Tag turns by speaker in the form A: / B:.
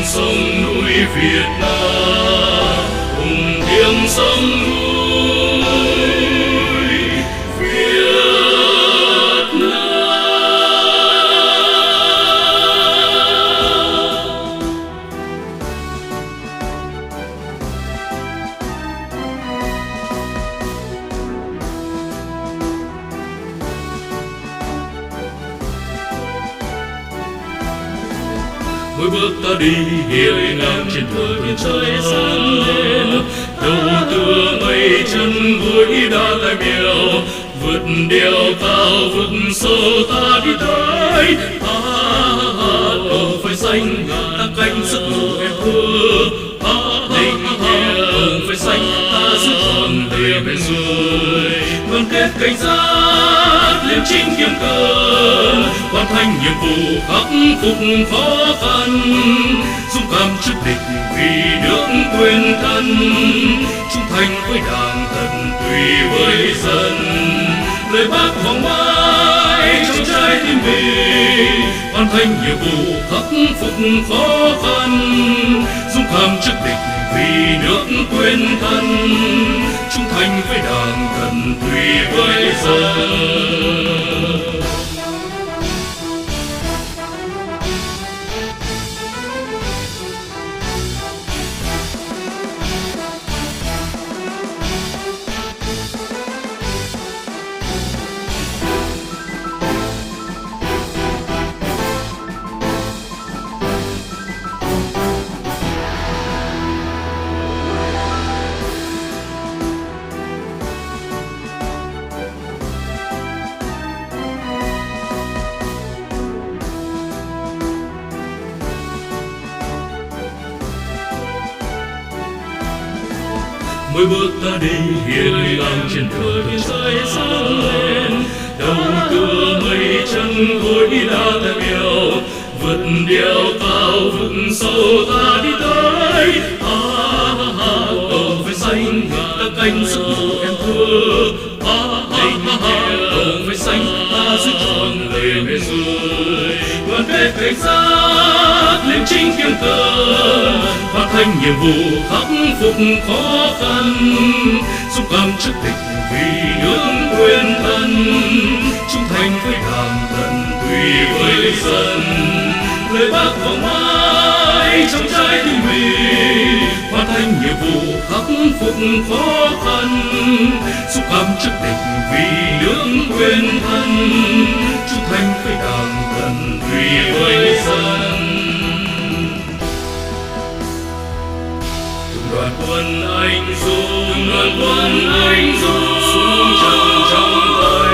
A: sông núi Việt Nam, cùng tiếng sông núi Việt Nam. Mỗi bước ta đi hiên ngang trên bờ trời sáng lên, đầu tựa mây chân vui đã lại miều, vượt đèo cao vượt sâu ta đi tới. Cầu phải xanh ta canh giấc ngủ em thơ, tình yêu phải xanh ta giữ tròn về bên rồi. Đoàn kết cảnh giác liêm chính kiếm cờ, hoàn thành nhiệm vụ khắc phục khó khăn, dũng cảm trước địch vì nước quên thân, trung thành với đảng tận tụy với dân. Lời bác vòng mãi trong trái tim mình, hoàn thành nhiệm vụ khắc phục khó khăn, dũng cảm trước địch vì nước quên thân, trung thành với đảng tận tụy với dân. Mỗi bước ta đi hiên ngang trên bờ trời sáng lên, đầu tựa mây chân gối đã tại miều, vượt đèo cao vượt sâu ta đi tới. Cầu phải xanh ta canh giấc ngủ em thơ, tình yêu cầu phải xanh ta giữ tròn về bên rồi. Đoàn kết cảnh giác liêm chính kiếm cờ, hoàn thành nhiệm vụ khắc phục khó khăn, dũng cảm trước địch vì nước quên thân, trung thành với đảng tận tụy với dân. Lời bác vòng mãi trong trái tim mình, hoàn thành nhiệm vụ khắc phục khó khăn, dũng cảm trước địch vì nước quên thân, trung thành với đảng tận tụy với dân. Đoàn quân anh dũng, đoàn quân anh dũng, xuống trận trong tay,